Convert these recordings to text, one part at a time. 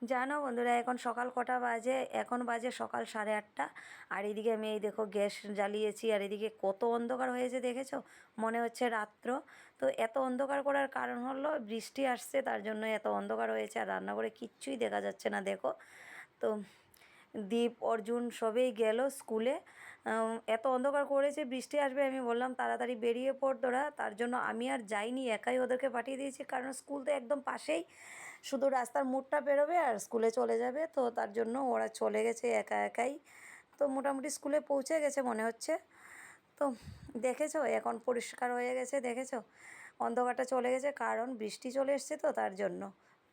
জানো বন্ধুরা, এখন সকাল কটা বাজে? এখন বাজে সকাল 8:30। আর এদিকে আমি এই দেখো গ্যাস জ্বালিয়েছি, আর এদিকে কত অন্ধকার হয়েছে দেখেছো? মনে হচ্ছে রাত্র। তো এত অন্ধকার করার কারণ হলো বৃষ্টি আসছে, তার জন্য এত অন্ধকার হয়েছে। আর রান্নাঘরে কিচ্ছুই দেখা যাচ্ছে না, দেখো। তো দীপ, অর্জুন সবেই গেল স্কুলে। এত অন্ধকার করেছে, বৃষ্টি আসবে, আমি বললাম তাড়াতাড়ি বেরিয়ে পড় তোরা। তার জন্য আমি আর যাইনি, একাই ওদেরকে পাঠিয়ে দিয়েছি, কারণ স্কুল তো একদম পাশেই, শুধু রাস্তার মোড়টা বেরোবে আর স্কুলে চলে যাবে। তো তার জন্য ওরা চলে গেছে একা একাই। তো মোটামুটি স্কুলে পৌঁছে গেছে মনে হচ্ছে। তো দেখেছো এখন পরিষ্কার হয়ে গেছে, দেখেছো? অন্ধকারটা চলে গেছে, কারণ বৃষ্টি চলে এসছে তো তার জন্য।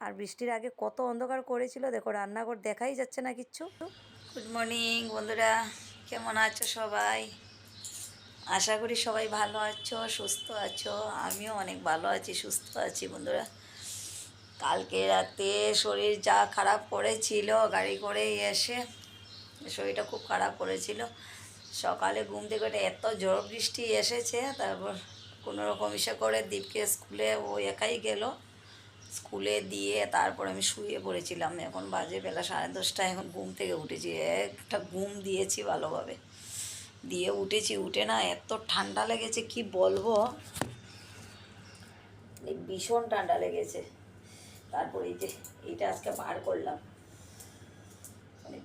আর বৃষ্টির আগে কত অন্ধকার করেছিল দেখো, রান্নাঘর দেখাই যাচ্ছে না কিচ্ছু। গুড মর্নিং বন্ধুরা, কেমন আছো সবাই? আশা করি সবাই ভালো আছো, সুস্থ আছো। আমিও অনেক ভালো আছি, সুস্থ আছি বন্ধুরা। কালকে রাতে শরীর যা খারাপ করেছিল, গাড়ি করে এসে শরীরটা খুব খারাপ করেছিল। সকালে ঘুম থেকে উঠে এত ঝড় বৃষ্টি এসেছে, তারপর কোনো রকম ইসে করে দীপকে স্কুলে ও একাই গেল, স্কুলে দিয়ে তারপর আমি শুয়ে পড়েছিলাম। এখন বাজে বেলা 10:30। এখন ঘুম থেকে উঠেছি, একটা ঘুম দিয়েছি ভালোভাবে, দিয়ে উঠেছি। উঠে না এত ঠান্ডা লেগেছে কি বলবো, ভীষণ ঠান্ডা লেগেছে। তারপরে এই যে এইটা আজকে বার করলাম, মানে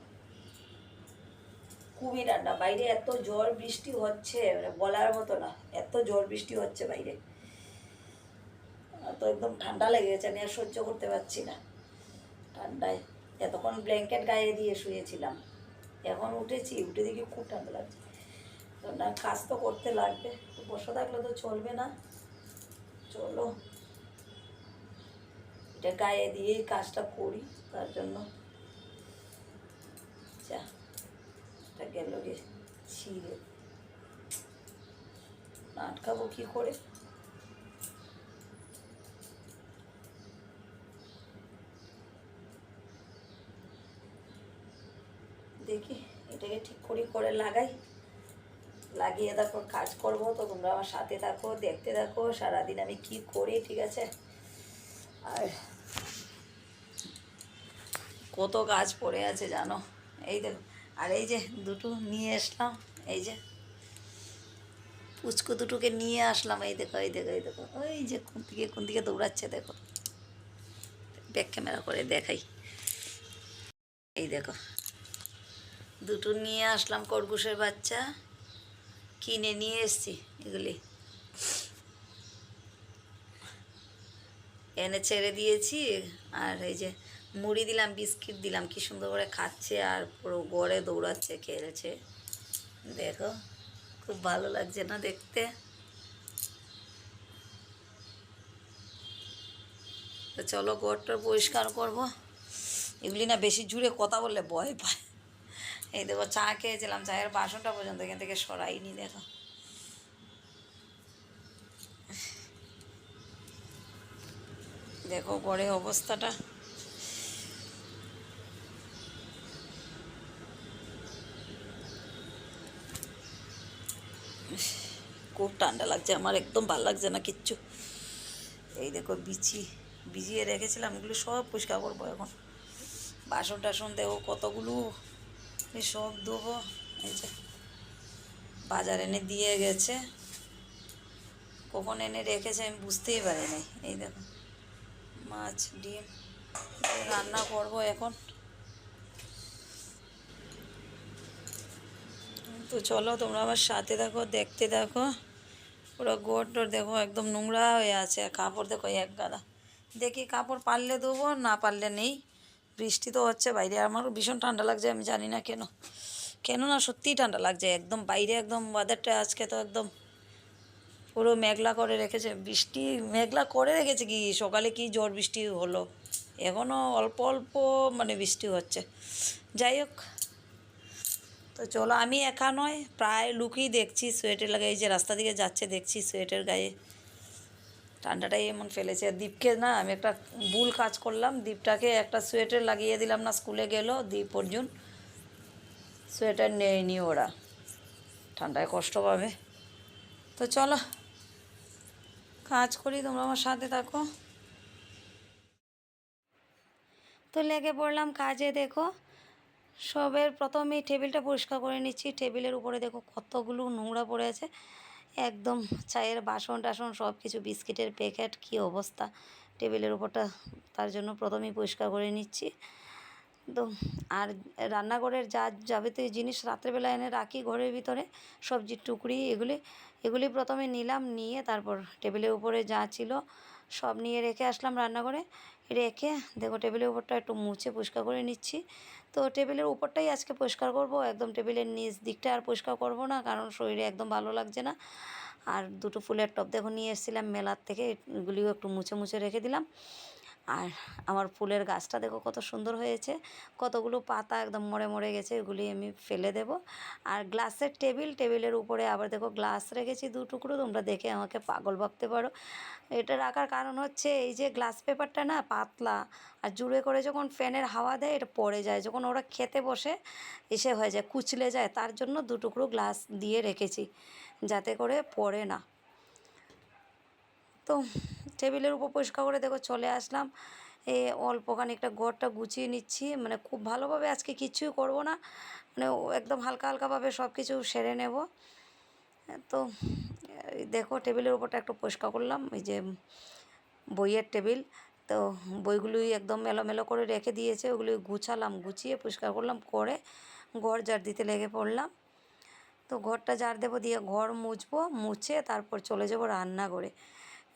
খুবই ঠান্ডা। বাইরে এত ঝড় বৃষ্টি হচ্ছে, মানে বলার মতো না, এত ঝড় বৃষ্টি হচ্ছে বাইরে। তো একদম ঠান্ডা লেগে গেছে, আমি আর সহ্য করতে পারছি না ঠান্ডায়। এতক্ষণ ব্ল্যাঙ্কেট গায়ে দিয়ে শুয়েছিলাম, এখন উঠেছি, উঠে দেখি খুব ঠান্ডা লাগছে। তো না, কাজ তো করতে লাগবে, বসে থাকলে তো চলবে না। চলো এটা গায়ে দিয়েই কাজটা করি, তার জন্য। যা, এটা গেল গে ছিঁড়ে, আটকাবো কী করে? দেখি এটাকে ঠিক করে লাগাই, লাগিয়ে তারপর কাজ করব। তো তোমরা আমার সাথে থাকো, দেখতে থাকো সারাদিন আমি কি করি, ঠিক আছে? আর কত কাজ পড়ে আছে জানো, এই দেখো। আর এই যে দুটো নিয়ে আসলাম, এই যে পুচকু দুটোকে নিয়ে আসলাম, এই দেখো, এই দেখো, এই দেখো, ওই যে কোন দিকে দৌড়াচ্ছে দেখো। ব্যাক ক্যামেরা করে দেখাই, এই দেখো, দুটো নিয়ে আসলাম, খরগোশের বাচ্চা কিনে নিয়ে এসছি এগুলি। এনে ছেড়ে দিয়েছি, আর এই যে মুড়ি দিলাম, বিস্কিট দিলাম, কি সুন্দর করে খাচ্ছে, আর পুরো গড়ে দৌড়াচ্ছে, খেলছে, দেখো। খুব ভালো লাগছে না দেখতে? তো চলো ঘরটা পরিষ্কার করব। এগুলি না বেশি জুড়ে কথা বললে ভয় পায়। এই দেখো, চা খেয়েছিলাম, চায়ের বাসনটা পর্যন্ত এখান থেকে সরাইনি, দেখো। দেখো ঘরে অবস্থাটা। খুব ঠান্ডা লাগছে আমার, একদম ভালো লাগছে না কিচ্ছু। এই দেখো ভিজিয়ে রেখেছিলাম, এগুলো সব পরিষ্কার করবো এখন। বাসন টাসন দেবো কতগুলো, সব দেবো। এই যে বাজার এনে দিয়ে গেছে, কখন এনে রেখেছে আমি বুঝতেই পারিনি। এই দেখো মাছ, ডিম রান্না করব এখন। তো চলো তোমরা আমার সাথে দেখো, দেখতে দেখো। পুরো গোড় দেখো একদম নোংরা হয়ে আছে, কাপড় দেখো এক গাদা। দেখি কাপড় পারলে দেবো, না পারলে নেই। বৃষ্টি তো হচ্ছে বাইরে, আমার ভীষণ ঠান্ডা লাগছে, আমি জানি না কেন। কেন না, সত্যিই ঠান্ডা লাগছে একদম বাইরে, একদম ওয়েদারটা আজকে তো একদম পুরো মেঘলা করে রেখেছে। বৃষ্টি মেঘলা করে রেখেছে, কি সকালে কি ঝড় বৃষ্টি হলো, এখনও অল্প অল্প মানে বৃষ্টি হচ্ছে। যাই হোক, তো চলো, আমি একা নয়, প্রায় লুকই দেখছি সোয়েটার লাগাই, এই যে রাস্তা দিকে যাচ্ছে দেখছি সোয়েটার গায়ে। ঠান্ডাটাই এমন ফেলেছে। দীপকে না আমি একটা ভুল কাজ করলাম, দীপটাকে একটা সোয়েটার লাগিয়ে দিলাম না, স্কুলে গেল দীপ, অর্জুন সোয়েটার নেয়নি, ওরা ঠান্ডায় কষ্ট পাবে। তো চলো কাজ করি, তোমরা আমার সাথে থাকো। তো লেগে পড়লাম কাজে। দেখো সবের প্রথমেই টেবিলটা পরিষ্কার করে নিচ্ছি। টেবিলের উপরে দেখো কতগুলো নোংরা পড়ে আছে, একদম চায়ের বাসন টাসন সব কিছু, বিস্কিটের প্যাকেট, কী অবস্থা টেবিলের উপরটা। তার জন্য প্রথমেই পরিষ্কার করে নিচ্ছি। তো আর রান্নাঘরের যা যাবতীয় জিনিস রাত্রেবেলা এনে রাখি ঘরের ভিতরে, সবজির টুকরি, এগুলি প্রথমে নিলাম, নিয়ে তারপর টেবিলের উপরে যা ছিল সব নিয়ে রেখে আসলাম রান্নাঘরে। রেখে দেখো টেবিলের উপরটা একটু মুছে পরিষ্কার করে নিচ্ছি। তো টেবিলের উপরটাই আজকে পরিষ্কার করব, একদম টেবিলের নিচ দিকটা আর পরিষ্কার করব না, কারণ শরীরে একদম ভালো লাগছে না। আর দুটো ফুলের টব দেখো নিয়ে এসেছিলাম মেলার থেকে, এগুলিও একটু মুছে মুছে রেখে দিলাম। আর আমার ফুলের গাছটা দেখো কত সুন্দর হয়েছে, কতগুলো পাতা একদম মরে মরে গেছে, এগুলি আমি ফেলে দেব। আর গ্লাসের টেবিলের উপরে আবার দেখো গ্লাস রেখেছি 2 টুকরো, তোমরা দেখে আমাকে পাগল ভাবতে পারো। এটা রাখার কারণ হচ্ছে এই যে গ্লাস পেপারটা না পাতলা, আর জুড়ে করে যখন ফ্যানের হাওয়া দেয় এটা পড়ে যায়, যখন ওরা খেতে বসে এসে হয়ে যায় কুচলে যায়, তার জন্য 2 টুকরো গ্লাস দিয়ে রেখেছি যাতে করে পড়ে না। তো টেবিলের উপর পরিষ্কার করে দেখো চলে আসলাম। এই অল্প খানিকটা ঘরটা গুছিয়ে নিচ্ছি, মানে খুব ভালোভাবে আজকে কিচ্ছুই করব না, মানে একদম হালকা হালকাভাবে সব কিছু সেরে নেব। তো দেখো টেবিলের উপরটা একটু পরিষ্কার করলাম, এই যে বইয়ের টেবিল, তো বইগুলোই একদম এলোমেলো করে রেখে দিয়েছে, ওগুলি গুছালাম, গুছিয়ে পরিষ্কার করলাম, করে ঘর ঝাড় দিতে লেগে পড়লাম। তো ঘরটা ঝাড় দেবো, দিয়ে ঘর মুছবো, মুছে তারপর চলে যাব রান্নাঘরে।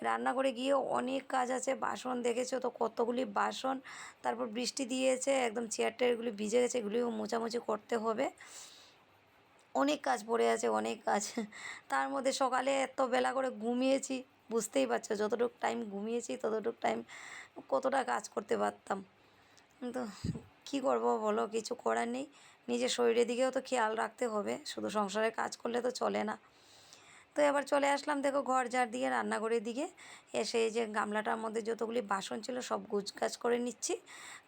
রান্নাঘরে গিয়ে অনেক কাজ আছে, বাসন দেখেছো তো কতগুলি বাসন, তারপর বৃষ্টি দিয়েছে একদম চেয়ার টেয়ারগুলি ভিজে গেছে, এগুলিও মোছামুছি করতে হবে। অনেক কাজ পড়ে আছে, অনেক কাজ। তার মধ্যে সকালে এত বেলা করে ঘুমিয়েছি, বুঝতেই পারছো যতটুকু টাইম ঘুমিয়েছি ততটুকু টাইম কতটা কাজ করতে পারতাম। কিন্তু কী করবো বলো, কিছু করার নেই, নিজের শরীরের দিকেও তো খেয়াল রাখতে হবে, শুধু সংসারের কাজ করলে তো চলে না। তো এবার চলে আসলাম দেখো ঘর ঝাড় দিয়ে রান্নাঘরের দিকে। এসে এই যে গামলাটার মধ্যে যতগুলি বাসন ছিল সব গুছগাছ করে নিচ্ছি,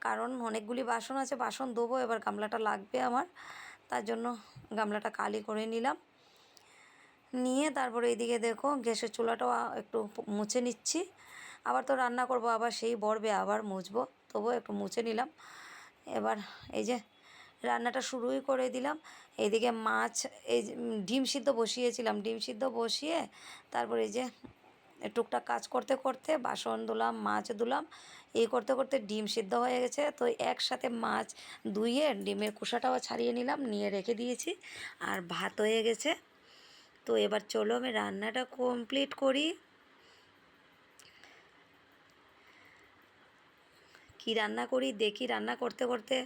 কারণ অনেকগুলি বাসন আছে, বাসন ধোবো, এবার গামলাটা লাগবে আমার, তার জন্য গামলাটা কালি করে নিলাম। নিয়ে তারপরে এইদিকে দেখো গ্যাসের চুলাটাও একটু মুছে নিচ্ছি, আবার তো রান্না করব, আবার সেই বর্বে আবার মুছবো, তবুও একটু মুছে নিলাম। এবার এই যে রান্নাটা শুরুই করে দিলাম। এইদিকে মাছ, এই ডিম সিদ্ধ বসিয়েছিলাম, ডিম সিদ্ধ বসিয়ে তারপরে এই যে টুকটাক কাজ করতে করতে বাসন ধুলাম, মাছ ধুলাম, এই করতে করতে ডিম সিদ্ধ হয়ে গেছে। তো একসাথে মাছ ধুয়ে ডিমের খোসাটাও ছাড়িয়ে নিলাম, নিয়ে রেখে দিয়েছি, আর ভাত হয়ে গেছে। তো এবার চলো আমি রান্নাটা কমপ্লিট করি। কি রান্না করি দেখি, রান্না করতে করতে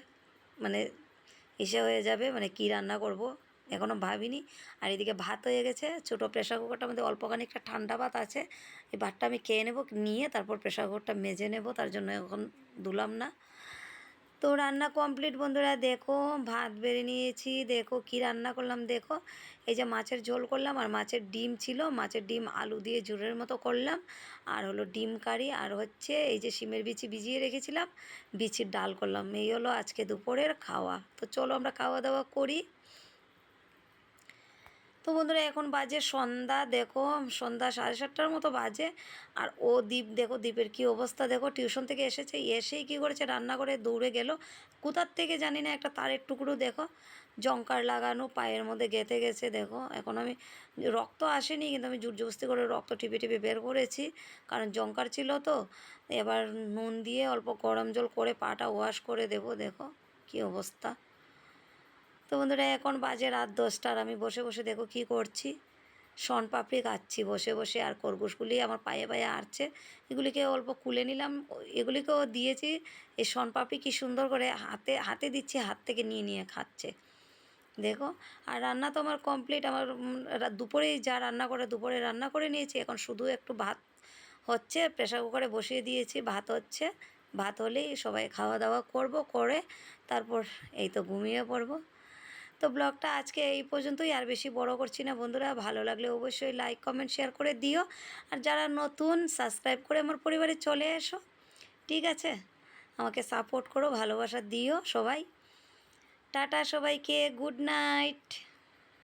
মানে এসে হয়ে যাবে, মানে কি রান্না করব এখনও ভাবিনি। আর এদিকে ভাত হয়ে গেছে, ছোটো প্রেশার কুকারটার মধ্যে অল্প খানিকটা ঠান্ডা ভাত আছে, এই ভাতটা আমি খেয়ে নেব, নিয়ে তারপর প্রেশার কুকারটা মেজে নেব, তার জন্য এখন ধুলাম না। তো রান্না কমপ্লিট বন্ধুরা, দেখো ভাত বেড়ে নিয়েছি, দেখো কি রান্না করলাম, দেখো এই যে মাছের ঝোল করলাম, আর মাছের ডিম ছিল, মাছের ডিম আলু দিয়ে ঝোলের মতো করলাম, আর হলো ডিম কারি, আর হচ্ছে এই যে শিমের বিচি ভিজিয়ে রেখেছিলাম, বিচির ডাল করলাম। এই হলো আজকে দুপুরের খাওয়া। তো চলো আমরা খাওয়া দাওয়া করি। তো বন্ধুরা এখন বাজে সন্ধ্যা, দেখো সন্ধ্যা 7:30টার মতো বাজে। আর ও দ্বীপ, দেখো দ্বীপের কী অবস্থা, দেখো টিউশন থেকে এসেছে, এসেই কী করেছে রান্না করে দৌড়ে গেল, কোথার থেকে জানি না একটা তারের টুকরো দেখো জংকার লাগানো পায়ের মধ্যে গেঁথে গেছে। দেখো এখন আমি, রক্ত আসেনি কিন্তু আমি জোর জবরদস্তি করে রক্ত টিপে টিপে বের করেছি, কারণ জংকার ছিল তো। এবার নুন দিয়ে অল্প গরম জল করে পাটা ওয়াশ করে দেবো, দেখো কী অবস্থা। তো বন্ধুরা এখন বাজে রাত 10টা, আর আমি বসে বসে দেখো কী করছি, শনপাপড়ি খাচ্ছি বসে বসে, আর খরগোশগুলি আমার পায়ে পায়ে আটছে, এগুলিকে অল্প কুলে নিলাম, এগুলিকেও দিয়েছি। এই শনপাপড়ি কী সুন্দর করে হাতে হাতে দিচ্ছি, হাত থেকে নিয়ে নিয়ে খাচ্ছে দেখো। আর রান্না তো আমার কমপ্লিট, আমার দুপুরেই যা রান্না করে দুপুরে রান্না করে নিয়েছি, এখন শুধু একটু ভাত হচ্ছে, প্রেশার কুকারে বসিয়ে দিয়েছি, ভাত হচ্ছে, ভাত হলেই সবাই খাওয়া দাওয়া করব, করে তারপর এই তো ঘুমিয়ে পড়বো। তো ব্লগটা আজকে এই পর্যন্তই, আর বেশি বড় করছি না বন্ধুরা, ভালো লাগলে অবশ্যই লাইক কমেন্ট শেয়ার করে দিও, আর যারা নতুন সাবস্ক্রাইব করে আমার পরিবারে চলে এসো, ঠিক আছে, আমাকে সাপোর্ট করো, ভালোবাসা দিও সবাই। টাটা সবাইকে, গুড নাইট।